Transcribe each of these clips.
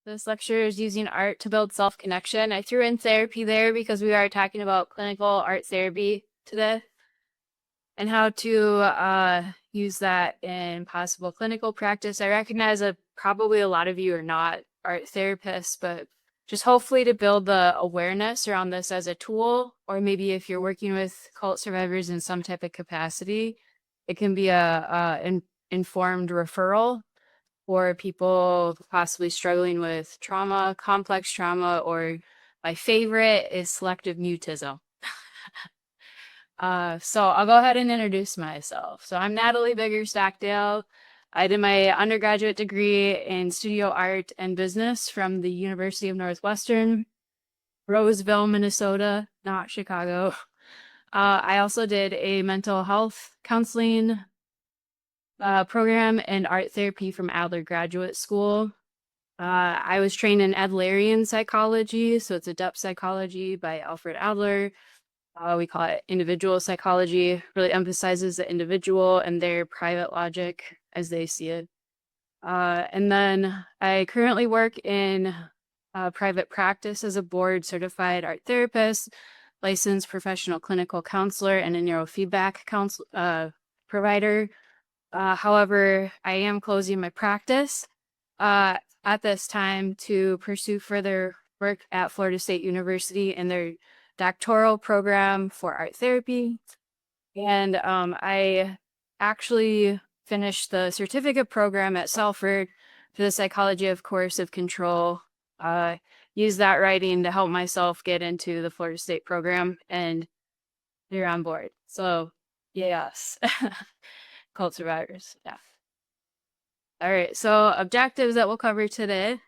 This lecture is using art to build self-connection. I threw in therapy there because we are talking about clinical art therapy today and how to use that in possible clinical practice. I recognize that probably a lot of you are not art therapists, but just hopefully to build the awareness around this as a tool, or maybe if you're working with cult survivors in some type of capacity, it can be a informed referral for people possibly struggling with trauma, complex trauma, or my favorite is selective mutism. So I'll go ahead and introduce myself. So I'm Natalee Stockdale. I did my undergraduate degree in studio art and business from the University of Northwestern, Roseville, Minnesota, not Chicago. I also did a mental health counseling program and art therapy from Adler Graduate School. I was trained in Adlerian psychology, so it's a depth psychology by Alfred Adler. We call it individual psychology, really emphasizes the individual and their private logic as they see it. And then I currently work in private practice as a board certified art therapist, licensed professional clinical counselor, and a neurofeedback provider. However, I am closing my practice at this time to pursue further work at Florida State University in their doctoral program for art therapy. And I actually finished the certificate program at Salford for the psychology of coercive control. Use that writing to help myself get into the Florida State program, and you're on board. So yes, cult survivors. Yeah. All right. So objectives that we'll cover today.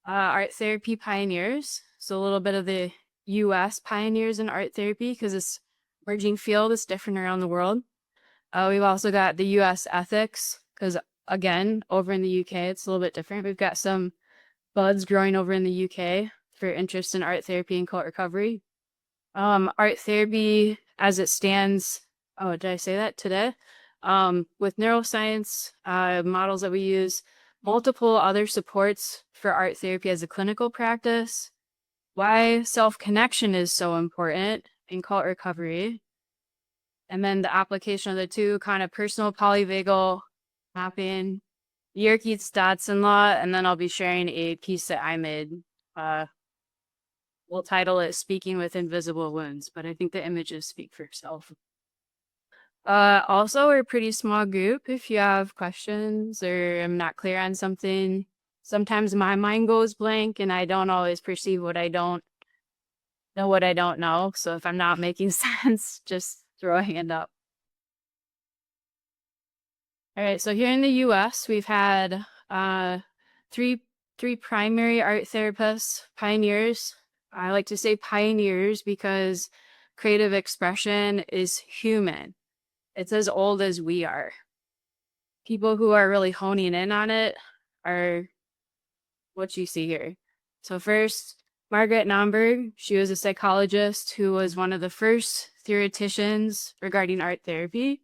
Art therapy pioneers. So a little bit of the U.S. pioneers in art therapy because this emerging field is different around the world. We've also got the U.S. ethics because, again, over in the U.K., it's a little bit different. We've got some buds growing over in the U.K. for interest in art therapy and cult recovery. Art therapy as it stands. Oh, did I say that today? With neuroscience models that we use, multiple other supports for art therapy as a clinical practice, why self-connection is so important in cult recovery, and then the application of the two, kind of personal polyvagal mapping, Yerkes-Dodson law, and then I'll be sharing a piece that I made. We'll title it Speaking with Invisible Wounds, but I think the images speak for itself. Also, we're a pretty small group. If you have questions or I'm not clear on something, sometimes my mind goes blank and I don't always perceive what I don't know. So if I'm not making sense, just throw a hand up. All right, so here in the US, we've had three primary art therapists, pioneers. I like to say pioneers because creative expression is human. It's as old as we are. People who are really honing in on it are what you see here. So first, Margaret Naumburg. She was a psychologist who was one of the first theoreticians regarding art therapy.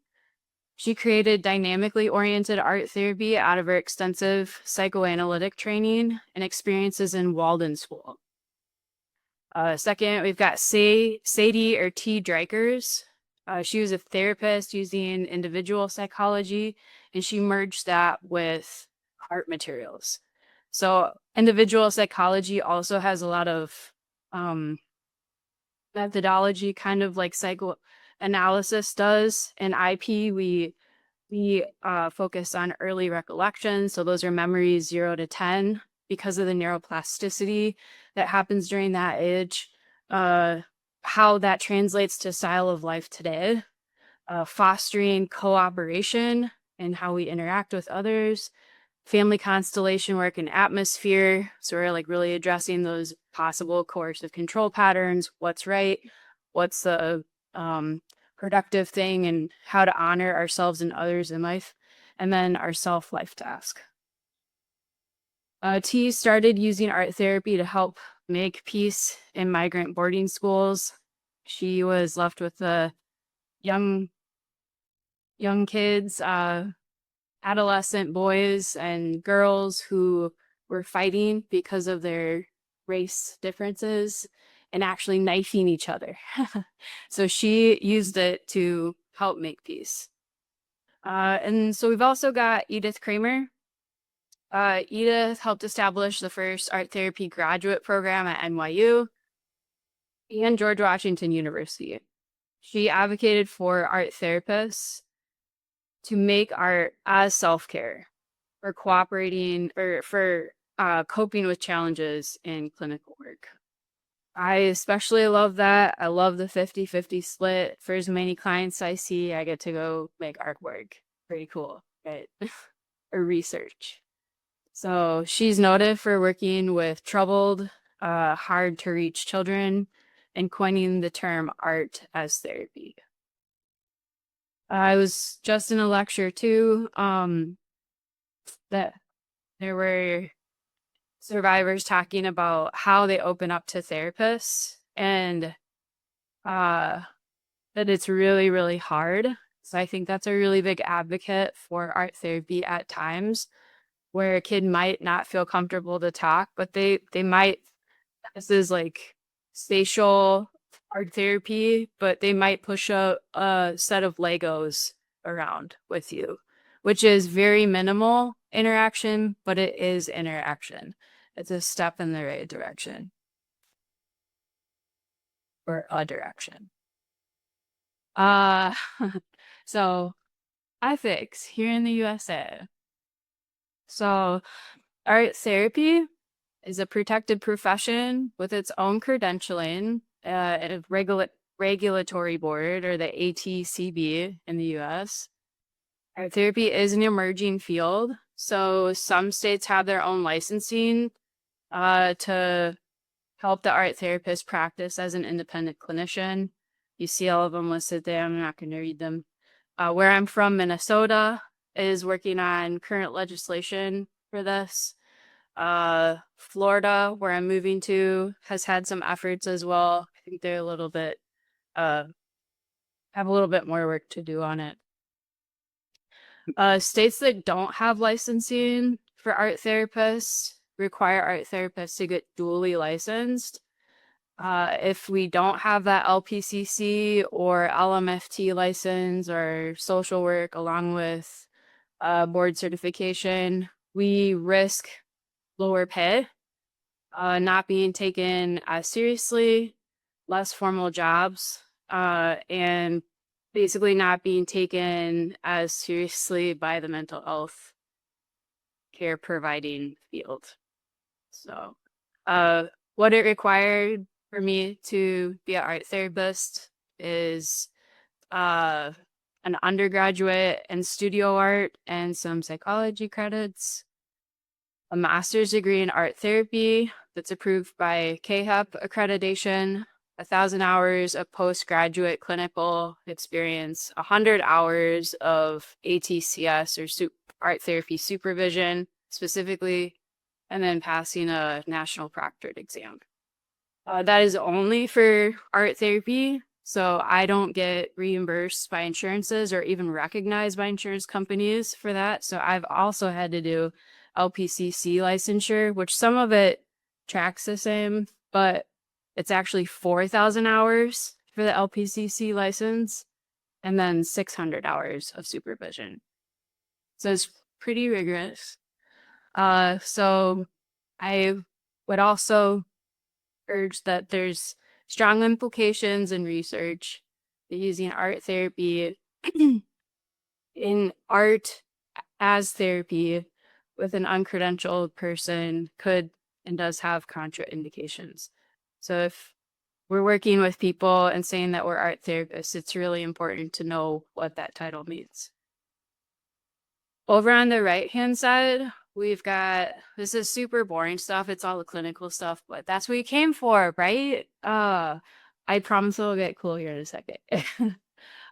She created dynamically oriented art therapy out of her extensive psychoanalytic training and experiences in Walden School. Second, we've got Sadie or T. Dreikers. She was a therapist using individual psychology, and she merged that with art materials. So individual psychology also has a lot of methodology, kind of like psychoanalysis does. In IP, we focus on early recollection. So those are memories 0 to 10 because of the neuroplasticity that happens during that age. How that translates to style of life today, fostering cooperation and how we interact with others, family constellation work and atmosphere. So we're like really addressing those possible coercive control patterns, what's right, what's the productive thing, and how to honor ourselves and others in life, and then our self-life task. T started using art therapy to help make peace in migrant boarding schools. She was left with the young kids, adolescent boys and girls who were fighting because of their race differences and actually knifing each other. So she used it to help make peace. And so we've also got Edith Kramer. Edith helped establish the first art therapy graduate program at NYU and George Washington University. She advocated for art therapists to make art as self-care, for cooperating or for coping with challenges in clinical work. I especially love that. I love the 50-50 split. For as many clients I see, I get to go make artwork. Pretty cool, right? Or research. So she's noted for working with troubled, hard to reach children and coining the term art as therapy. I was just in a lecture too, that there were survivors talking about how they open up to therapists and that it's really, really hard. So I think that's a really big advocate for art therapy at times where a kid might not feel comfortable to talk, but they might, this is like spatial art therapy, but they might push a set of Legos around with you, which is very minimal interaction, but it is interaction. It's a step in the right direction. Or a direction. So ethics here in the USA. So art therapy is a protected profession with its own credentialing at a regulatory board, or the ATCB in the US. Art therapy is an emerging field, so some states have their own licensing to help the art therapist practice as an independent clinician. You see all of them listed there. I'm not going to read them. Where I'm from, Minnesota, is working on current legislation for this. Florida, where I'm moving to, has had some efforts as well. I think they're a little bit, have a little bit more work to do on it. States that don't have licensing for art therapists require art therapists to get dually licensed. If we don't have that LPCC or LMFT license or social work along with board certification, we risk lower pay, not being taken as seriously, less formal jobs, and basically not being taken as seriously by the mental health care providing field. So, what it required for me to be an art therapist is an undergraduate in studio art and some psychology credits, a master's degree in art therapy that's approved by KHEP accreditation, 1,000 hours of postgraduate clinical experience, 100 hours of ATCS or art therapy supervision specifically, and then passing a national proctored exam. That is only for art therapy, so I don't get reimbursed by insurances or even recognized by insurance companies for that. So I've also had to do LPCC licensure, which some of it tracks the same, but it's actually 4,000 hours for the LPCC license and then 600 hours of supervision. So it's pretty rigorous. So I would also urge that there's strong implications in research that using art therapy in art as therapy with an uncredentialed person could and does have contraindications. So if we're working with people and saying that we're art therapists, it's really important to know what that title means. Over on the right-hand side, we've got, this is super boring stuff. It's all the clinical stuff, but that's what you came for, right? I promise it'll get cool here in a second.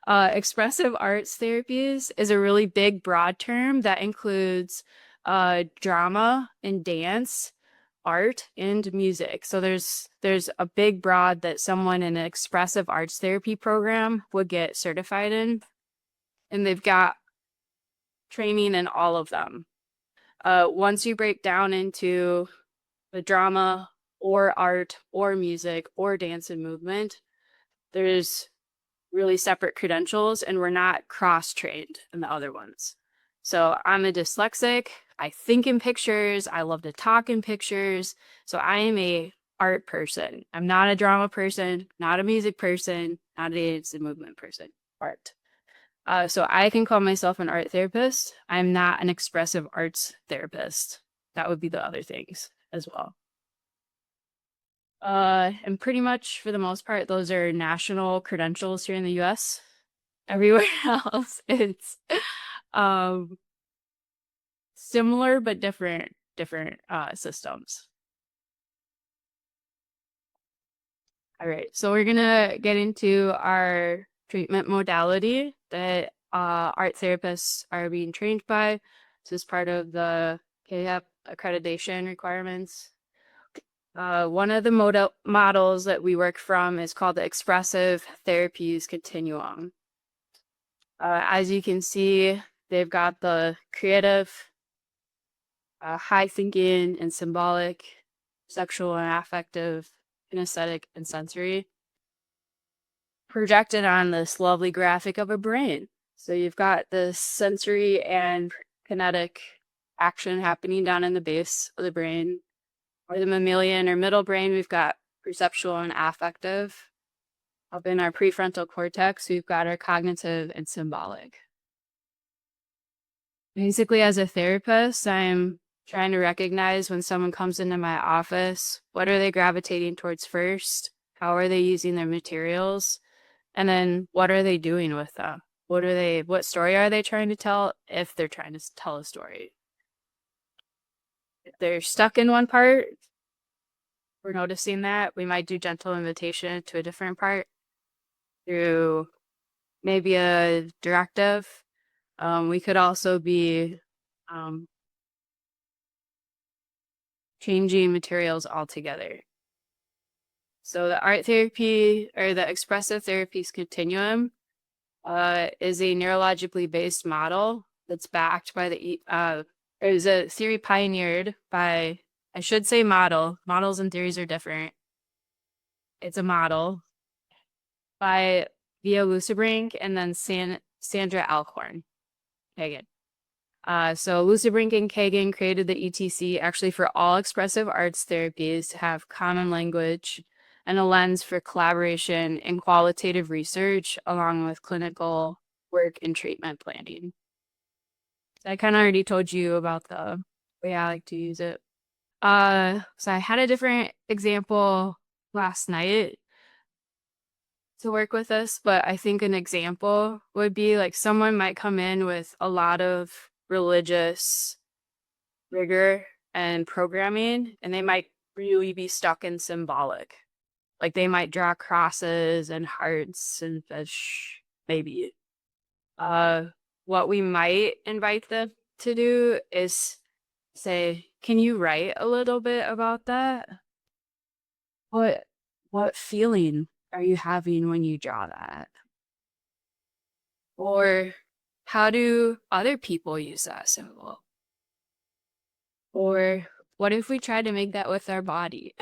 Expressive arts therapies is a really big, broad term that includes drama and dance, art, and music. So there's a big broad that someone in an expressive arts therapy program would get certified in, and they've got training in all of them. Once you break down into the drama or art or music or dance and movement, there's really separate credentials and we're not cross-trained in the other ones. So I'm a dyslexic. I think in pictures. I love to talk in pictures. So I am a art person. I'm not a drama person, not a music person, not a dance and movement person. Art. So I can call myself an art therapist. I'm not an expressive arts therapist. That would be the other things as well. And pretty much for the most part, those are national credentials here in the US. Everywhere else, it's um similar but different systems. All right, so we're gonna get into our treatment modality that art therapists are being trained by. This is part of the KHEP accreditation requirements. One of the models that we work from is called the Expressive Therapies Continuum. As you can see, they've got the creative, high thinking and symbolic, sexual and affective, kinesthetic and sensory, projected on this lovely graphic of a brain. So you've got the sensory and kinetic action happening down in the base of the brain. Or the mammalian or middle brain, we've got perceptual and affective. Up in our prefrontal cortex, we've got our cognitive and symbolic. Basically, as a therapist, I'm trying to recognize when someone comes into my office, what are they gravitating towards first? How are they using their materials? And then what are they doing with them? What story are they trying to tell if they're trying to tell a story? If they're stuck in one part, we're noticing that. We might do gentle invitation to a different part through maybe a directive. We could also be changing materials altogether. So the art therapy or the expressive therapies continuum is a neurologically based model that's backed by it was a theory pioneered by, I should say model. Models and theories are different. It's a model by Via Lucebrink and then Sandra Alcorn Kagan. So Lucebrink and Kagan created the ETC actually for all expressive arts therapies to have common language and a lens for collaboration and qualitative research along with clinical work and treatment planning. So I kind of already told you about the way I like to use it. So I had a different example last night to work with this, but I think an example would be like someone might come in with a lot of religious rigor and programming, and they might really be stuck in symbolic. Like they might draw crosses and hearts and fish, maybe. What we might invite them to do is say, can you write a little bit about that? What feeling are you having when you draw that? Or how do other people use that symbol? Or what if we try to make that with our body?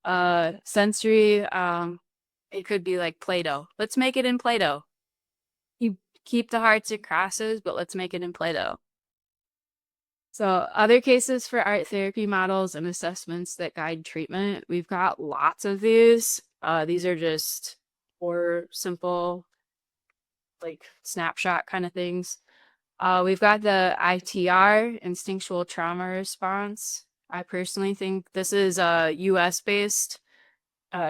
Sensory, it could be like Play-Doh. Let's make it in Play-Doh. You keep the hearts and crosses, but let's make it in Play-Doh. So other cases for art therapy models and assessments that guide treatment, we've got lots of these. These are just 4 simple, like snapshot kind of things. We've got the ITR, instinctual trauma response. I personally think this is a US-based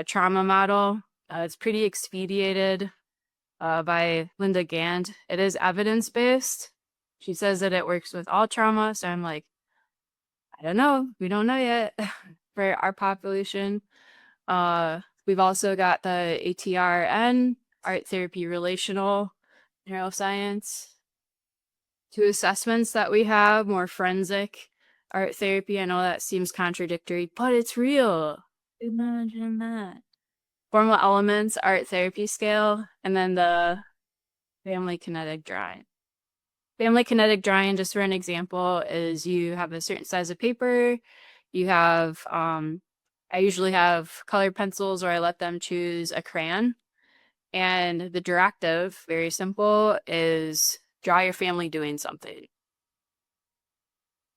trauma model. It's pretty expedited by Linda Gand. It is evidence-based. She says that it works with all trauma, so I'm like, I don't know. We don't know yet for our population. We've also got the ATRN, art therapy relational neuroscience. 2 assessments that we have, more forensic art therapy. I know that seems contradictory, but it's real. Imagine that. Formal elements, art therapy scale, and then the family kinetic drawing. Family kinetic drawing, just for an example, is you have a certain size of paper. You have, I usually have colored pencils, or I let them choose a crayon. And the directive, very simple, is draw your family doing something.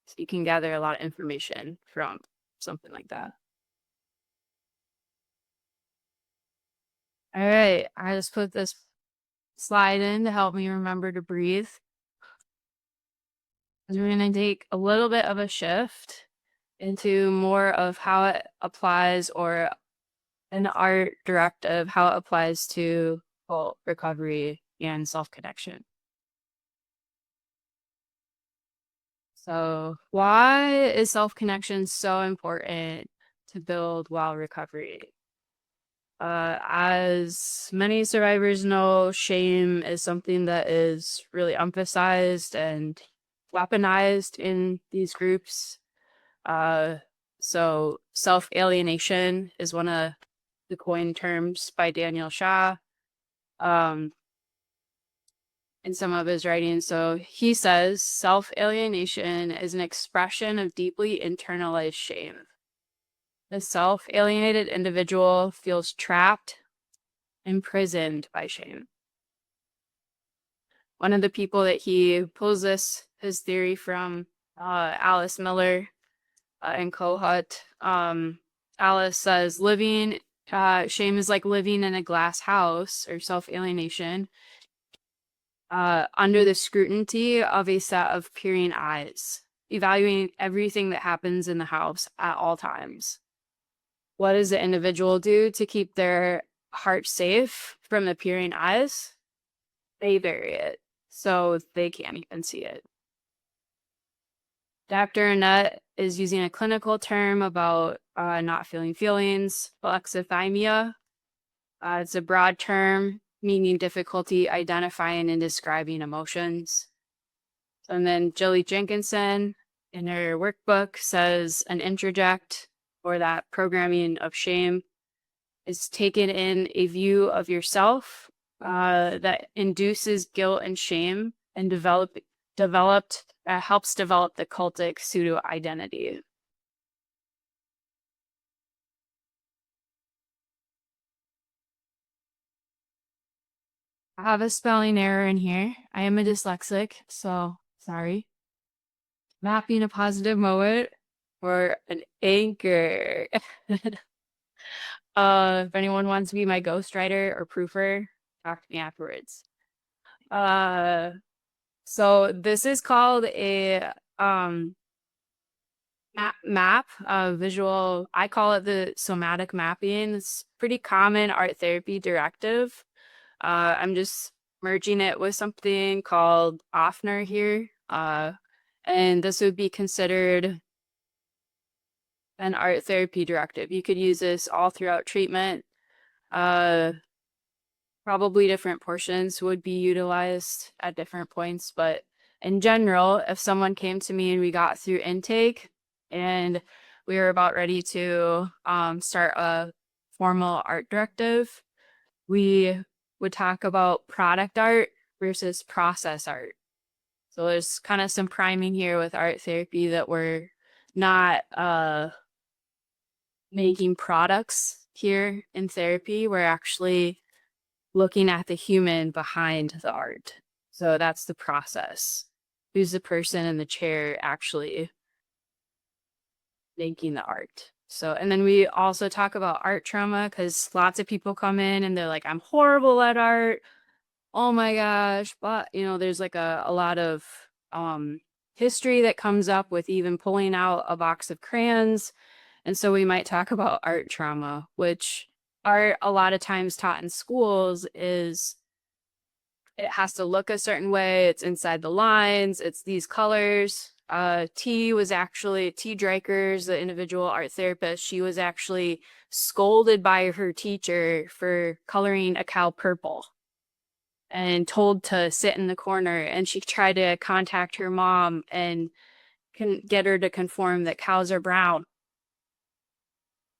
So you can gather a lot of information from something like that. All right, I just put this slide in to help me remember to breathe. We're going to take a little bit of a shift into more of how it applies, or an art directive, how it applies to cult recovery and self-connection. So why is self-connection so important to build well recovery? As many survivors know, shame is something that is really emphasized and weaponized in these groups. So self-alienation is one of the coined terms by Daniel Shaw in some of his writings. So he says self-alienation is an expression of deeply internalized shame. The self-alienated individual feels trapped, imprisoned by shame. One of the people that he pulls his theory from, Alice Miller and Kohut. Alice says shame is like living in a glass house, or self-alienation, under the scrutiny of a set of peering eyes, evaluating everything that happens in the house at all times. What does the individual do to keep their heart safe from the peering eyes? They bury it so they can't even see it. Dr. Annette is using a clinical term about not feeling feelings, alexithymia. It's a broad term meaning difficulty identifying and describing emotions. And then Jilly Jenkinson in her workbook says an introject, or that programming of shame, is taken in a view of yourself that induces guilt and shame, and helps develop the cultic pseudo identity. I have a spelling error in here. I am a dyslexic, so sorry. Mapping a positive moment for an anchor. If anyone wants to be my ghostwriter or proofer, talk to me afterwards. So this is called a visual. I call it the somatic mapping. It's pretty common art therapy directive. I'm just merging it with something called Offner here. And this would be considered an art therapy directive. You could use this all throughout treatment. Probably different portions would be utilized at different points, but in general, if someone came to me and we got through intake and we were about ready to start a formal art directive, we would talk about product art versus process art. So there's kind of some priming here with art therapy that we're not making products here in therapy. We're actually looking at the human behind the art. So that's the process. Who's the person in the chair actually making the art? So, and then we also talk about art trauma, because lots of people come in and they're like, I'm horrible at art. Oh my gosh. But, there's like a lot of history that comes up with even pulling out a box of crayons. And so we might talk about art trauma, which art a lot of times taught in schools is it has to look a certain way. It's inside the lines. It's these colors. T Drakers, the individual art therapist, she was actually scolded by her teacher for coloring a cow purple and told to sit in the corner. And she tried to contact her mom and can get her to conform that cows are brown.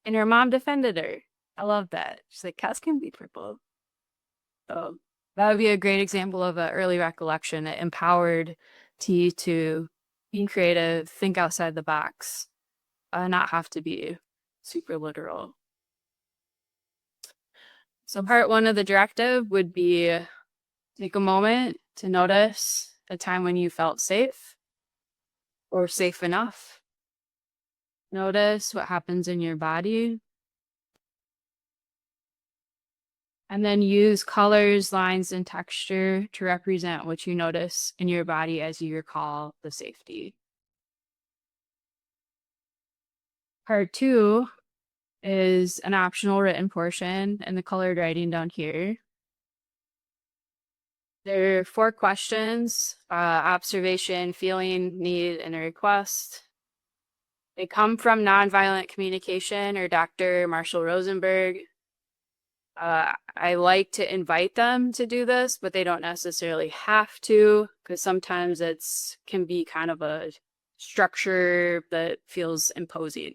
And her mom defended her. I love that. She's like, cows can be purple. So That would be a great example of an early recollection. It empowered T to be creative, think outside the box, not have to be super literal. So part one of the directive would be take a moment to notice a time when you felt safe or safe enough. Notice what happens in your body. And then use colors, lines, and texture to represent what you notice in your body as you recall the safety. Part two is an optional written portion and the colored writing down here. There are 4 questions, observation, feeling, need, and a request. They come from Nonviolent Communication or Dr. Marshall Rosenberg. I like to invite them to do this, but they don't necessarily have to, because sometimes it's can be kind of a structure that feels imposing.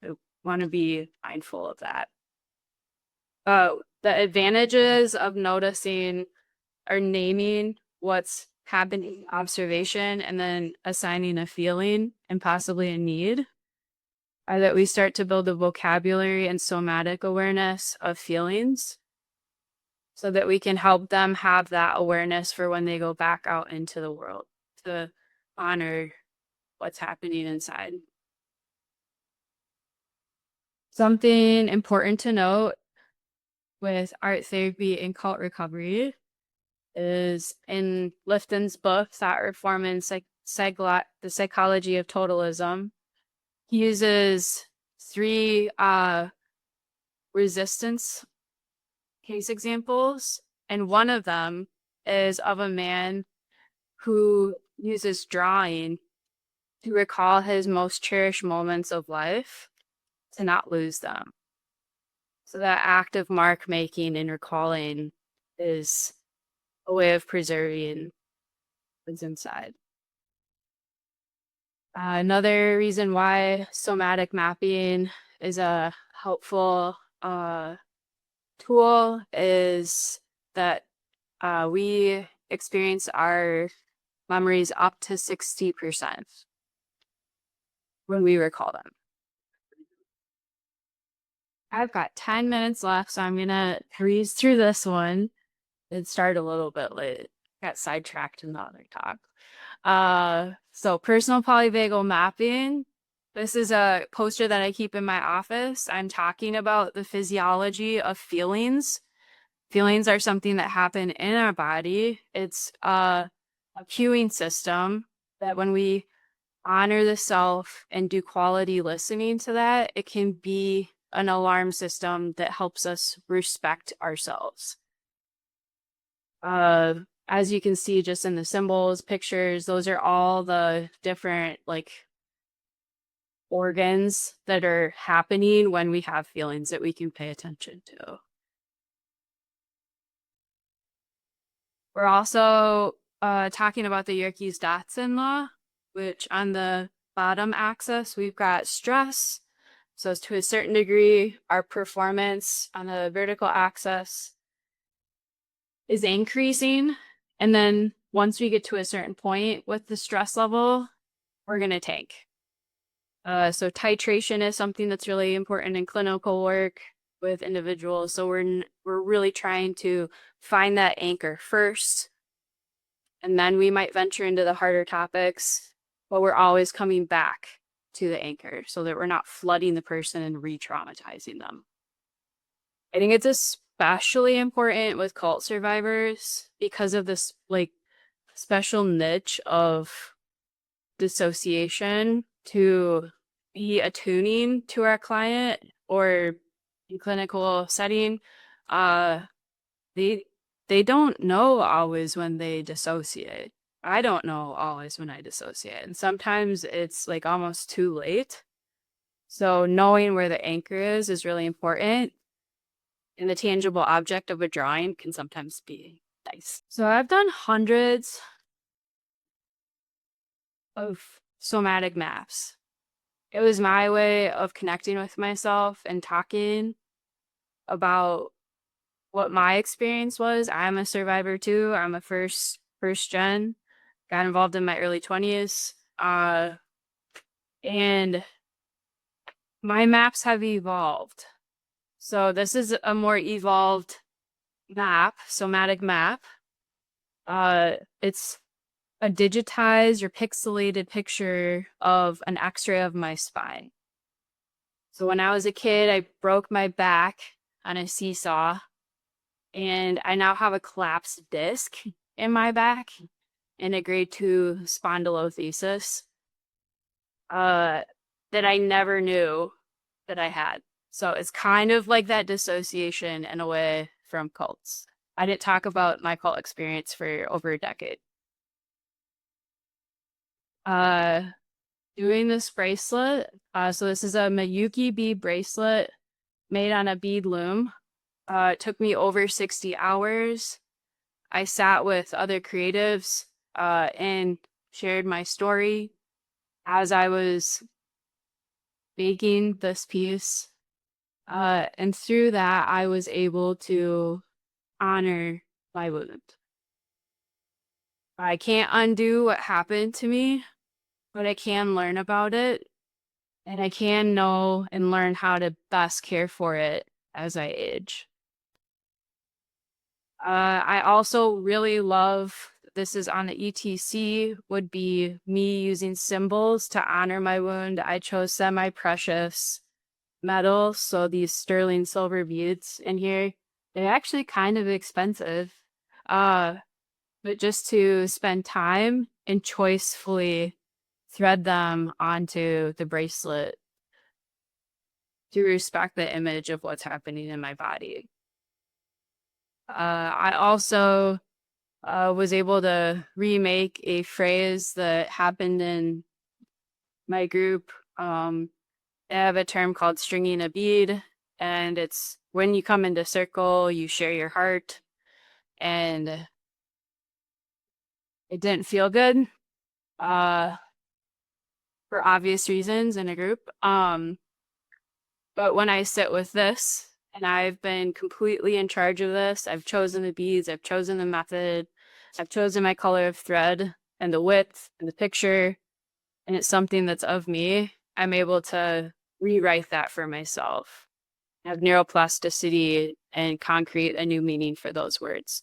So want to be mindful of that. The advantages of noticing or naming what's happening, observation, and then assigning a feeling and possibly a need are that we start to build a vocabulary and somatic awareness of feelings so that we can help them have that awareness for when they go back out into the world to honor what's happening inside. Something important to note with art therapy and cult recovery is in Lifton's book, Thought Reform and the Psychology of Totalism. He uses 3 resistance case examples, and one of them is of a man who uses drawing to recall his most cherished moments of life to not lose them. So that act of mark making and recalling is a way of preserving what's inside. Another reason why somatic mapping is a helpful tool is that we experience our memories up to 60% when we recall them. I've got 10 minutes left, so I'm gonna breeze through this one. It started a little bit late. Got sidetracked in the other talk. So personal polyvagal mapping. This is a poster that I keep in my office. I'm talking about the physiology of feelings. Feelings are something that happen in our body. It's a cueing system that when we honor the self and do quality listening to that, it can be an alarm system that helps us respect ourselves. As you can see just in the symbols, pictures, those are all the different like organs that are happening when we have feelings that we can pay attention to. We're also talking about the Yerkes-Dodson law, which on the bottom axis, we've got stress. So to a certain degree, our performance on the vertical axis is increasing. And then once we get to a certain point with the stress level, we're going to tank. So titration is something that's really important in clinical work with individuals. So we're really trying to find that anchor first, and then we might venture into the harder topics, but we're always coming back to the anchor so that we're not flooding the person and re-traumatizing them. I think it's especially important with cult survivors because of this like special niche of dissociation to be attuning to our client or in clinical setting. They don't know always when they dissociate. I don't know always when I dissociate. And sometimes it's like almost too late. So knowing where the anchor is really important. And the tangible object of a drawing can sometimes be nice. So I've done hundreds of somatic maps. It was my way of connecting with myself and talking about what my experience was. I'm a survivor too. I'm a first gen. Got involved in my early 20s. And my maps have evolved. So this is a more evolved map, somatic map. It's a digitized or pixelated picture of an x-ray of my spine. So when I was a kid, I broke my back on a seesaw, and I now have a collapsed disc in my back and a grade 2 spondylolisthesis that I never knew that I had. So it's kind of like that dissociation in a way from cults. I didn't talk about my cult experience for over a decade. Uh, Doing this bracelet. So this is a Miyuki bead bracelet made on a bead loom. It took me over 60 hours. I sat with other creatives and shared my story as I was making this piece. And through that, I was able to honor my wound. I can't undo what happened to me, but I can learn about it, and I can know and learn how to best care for it as I age. I also really love, this is on the ETC, would be me using symbols to honor my wound. I chose semi-precious metals, so these sterling silver beads in here. They're actually kind of expensive, but just to spend time and choicefully thread them onto the bracelet to respect the image of what's happening in my body. I also was able to remake a phrase that happened in my group. They have a term called stringing a bead, and it's when you come into circle, you share your heart, and it didn't feel good for obvious reasons in a group. But when I sit with this, and I've been completely in charge of this, I've chosen the beads, I've chosen the method, I've chosen my color of thread and the width and the picture, and it's something that's of me, I'm able to rewrite that for myself, have neuroplasticity, and concrete a new meaning for those words.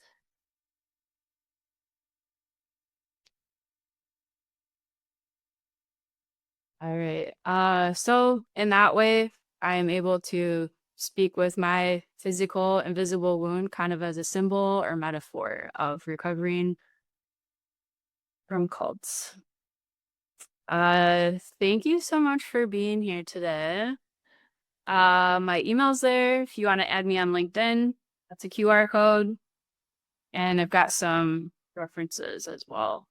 All right. So in that way, I am able to speak with my physical invisible wound kind of as a symbol or metaphor of recovering from cults. Thank you so much for being here today. My email's there if you want to add me on LinkedIn. That's a QR code. And I've got some references as well.